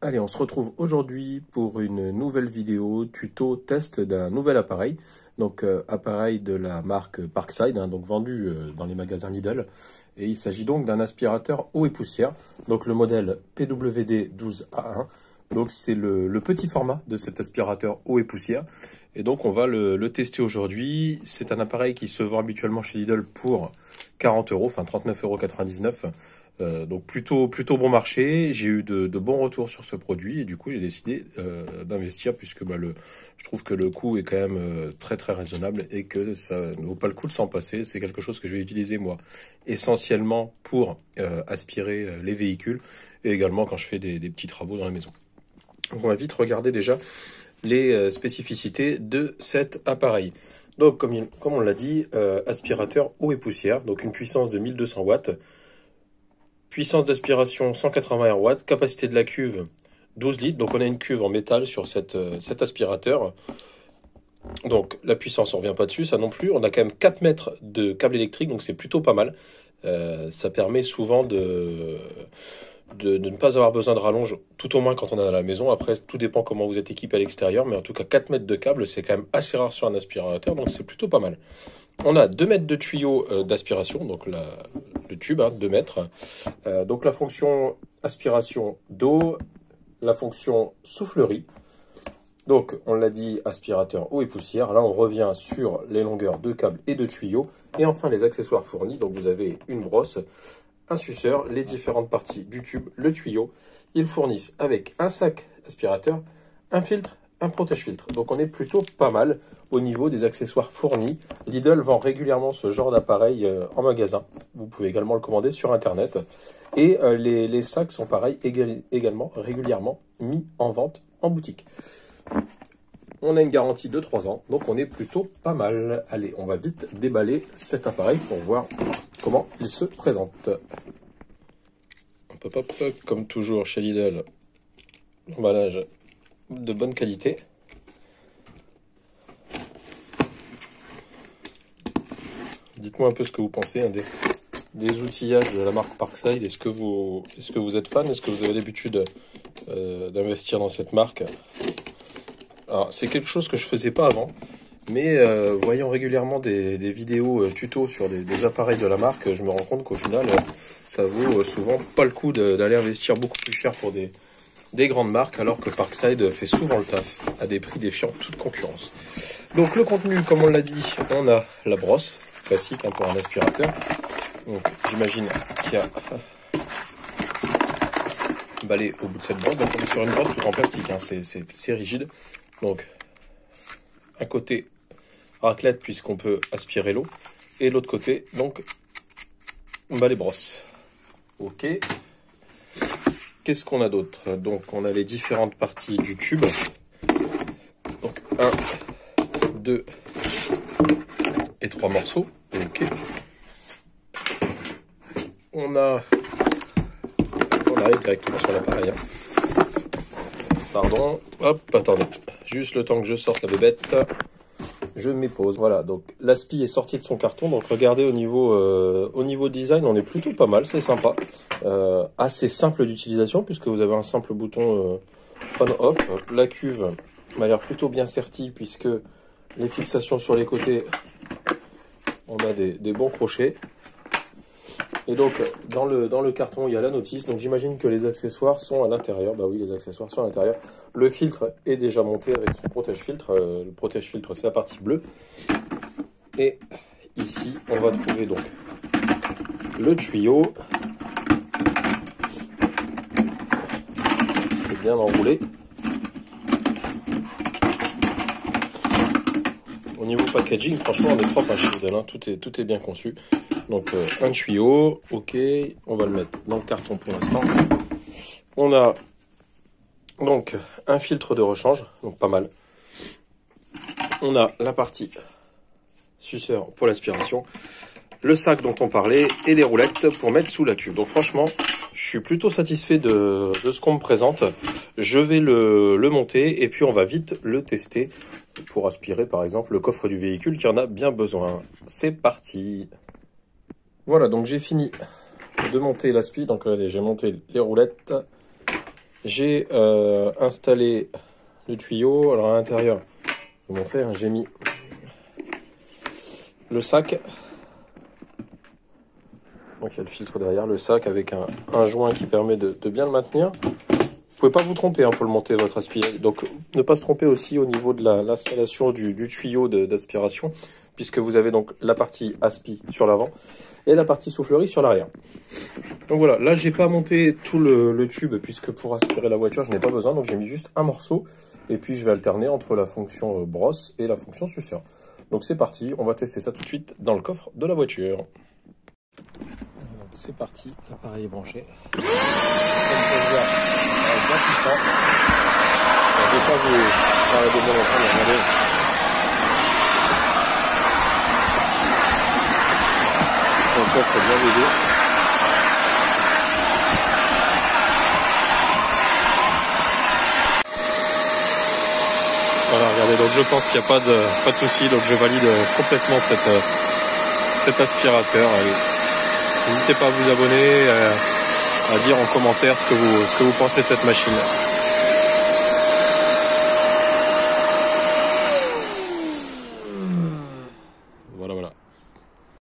Allez, on se retrouve aujourd'hui pour une nouvelle vidéo tuto test d'un nouvel appareil. Donc appareil de la marque Parkside, donc vendu dans les magasins Lidl. Et il s'agit donc d'un aspirateur eau et poussière. Donc le modèle PWD12A1. Donc c'est le petit format de cet aspirateur eau et poussière. Et donc on va le tester aujourd'hui. C'est un appareil qui se vend habituellement chez Lidl pour 40 €, enfin 39,99 €. Donc plutôt bon marché. J'ai eu de bons retours sur ce produit et du coup j'ai décidé d'investir puisque je trouve que le coût est quand même très raisonnable et que ça ne vaut pas le coup de s'en passer. C'est quelque chose que je vais utiliser moi essentiellement pour aspirer les véhicules et également quand je fais des petits travaux dans la maison. Donc on va vite regarder déjà les spécificités de cet appareil. Donc comme on l'a dit, aspirateur eau et poussière, donc une puissance de 1200 watts. Puissance d'aspiration 180 watts, capacité de la cuve 12 litres. Donc on a une cuve en métal sur cet aspirateur. Donc la puissance, on ne revient pas dessus, ça non plus. On a quand même 4 mètres de câble électrique, donc c'est plutôt pas mal. Ça permet souvent de ne pas avoir besoin de rallonge, tout au moins quand on est à la maison. Après, tout dépend comment vous êtes équipé à l'extérieur, mais en tout cas 4 mètres de câble, c'est quand même assez rare sur un aspirateur, donc c'est plutôt pas mal. On a 2 mètres de tuyau d'aspiration, donc le tube, 2 mètres. Donc la fonction aspiration d'eau, la fonction soufflerie. Donc on l'a dit, aspirateur eau et poussière. Là on revient sur les longueurs de câbles et de tuyaux. Et enfin les accessoires fournis. Donc vous avez une brosse, un suceur, les différentes parties du tube, le tuyau. Ils fournissent avec un sac aspirateur, un filtre, un protège-filtre. Donc on est plutôt pas mal au niveau des accessoires fournis. Lidl vend régulièrement ce genre d'appareil en magasin. Vous pouvez également le commander sur internet. Et les sacs sont pareils également régulièrement mis en vente en boutique. On a une garantie de 3 ans, donc on est plutôt pas mal. Allez, on va vite déballer cet appareil pour voir comment il se présente. Hop, hop, hop, comme toujours chez Lidl, emballage de bonne qualité. Dites-moi un peu ce que vous pensez des outillages de la marque Parkside. Est-ce que vous êtes fan? Est-ce que vous avez l'habitude d'investir dans cette marque? Alors, c'est quelque chose que je faisais pas avant, mais voyant régulièrement des vidéos tuto sur des appareils de la marque, je me rends compte qu'au final, ça vaut souvent pas le coup d'aller investir beaucoup plus cher pour des grandes marques, alors que Parkside fait souvent le taf à des prix défiant toute concurrence. Donc le contenu, comme on l'a dit, on a la brosse classique pour un aspirateur. Donc j'imagine qu'il y a balai au bout de cette brosse. Donc on est sur une brosse tout en plastique, c'est rigide. Donc un côté raclette puisqu'on peut aspirer l'eau et l'autre côté donc balai brosse. Ok. Qu'est-ce qu'on a d'autre? Donc on a les différentes parties du tube. Donc 1, 2 et 3 morceaux. Ok. On arrive directement sur l'appareil. Pardon. Hop, attendez. Juste le temps que je sorte la bébête. Je me pose. Voilà, donc l'aspi est sorti de son carton. Donc regardez au niveau design, on est plutôt pas mal, c'est sympa. Assez simple d'utilisation puisque vous avez un simple bouton on-off. La cuve m'a l'air plutôt bien sertie puisque les fixations sur les côtés, on a des bons crochets. Et donc dans le carton, il y a la notice. Donc j'imagine que les accessoires sont à l'intérieur. Bah oui, les accessoires sont à l'intérieur. Le filtre est déjà monté avec son protège-filtre. Le protège-filtre, c'est la partie bleue. Et ici, on va trouver donc le tuyau. C'est bien enroulé. Au niveau packaging, franchement, on est propre à chez Lidl, tout est bien conçu. Donc un tuyau, ok, on va le mettre dans le carton pour l'instant. On a donc un filtre de rechange, donc pas mal. On a la partie suceur pour l'aspiration, le sac dont on parlait et les roulettes pour mettre sous la cuve. Donc franchement, je suis plutôt satisfait de ce qu'on me présente. Je vais le monter et puis on va vite le tester pour aspirer par exemple le coffre du véhicule qui en a bien besoin. C'est parti! Voilà, donc j'ai fini de monter l'aspi. Donc regardez, j'ai monté les roulettes. J'ai installé le tuyau. Alors à l'intérieur, je vais vous montrer, hein, j'ai mis le sac. Donc il y a le filtre derrière, le sac avec un joint qui permet de bien le maintenir. Vous pouvez pas vous tromper hein, pour le monter votre aspirateur. Donc ne pas se tromper aussi au niveau de l'installation du tuyau d'aspiration, puisque vous avez donc la partie aspi sur l'avant et la partie soufflerie sur l'arrière. Donc voilà, là j'ai pas monté tout le tube, puisque pour aspirer la voiture je n'ai pas besoin, donc j'ai mis juste un morceau, et puis je vais alterner entre la fonction brosse et la fonction suceur. Donc c'est parti, on va tester ça tout de suite dans le coffre de la voiture. C'est parti, l'appareil est branché. Comme vous pouvez le voir, ça va être bien puissant. Je ne vais pas vous parler de bien longtemps, mais regardez. Le coffre est bien vidé. Voilà, regardez, donc je pense qu'il n'y a pas de souci, donc je valide complètement cet aspirateur. Allez. N'hésitez pas à vous abonner, à dire en commentaire ce que vous pensez de cette machine.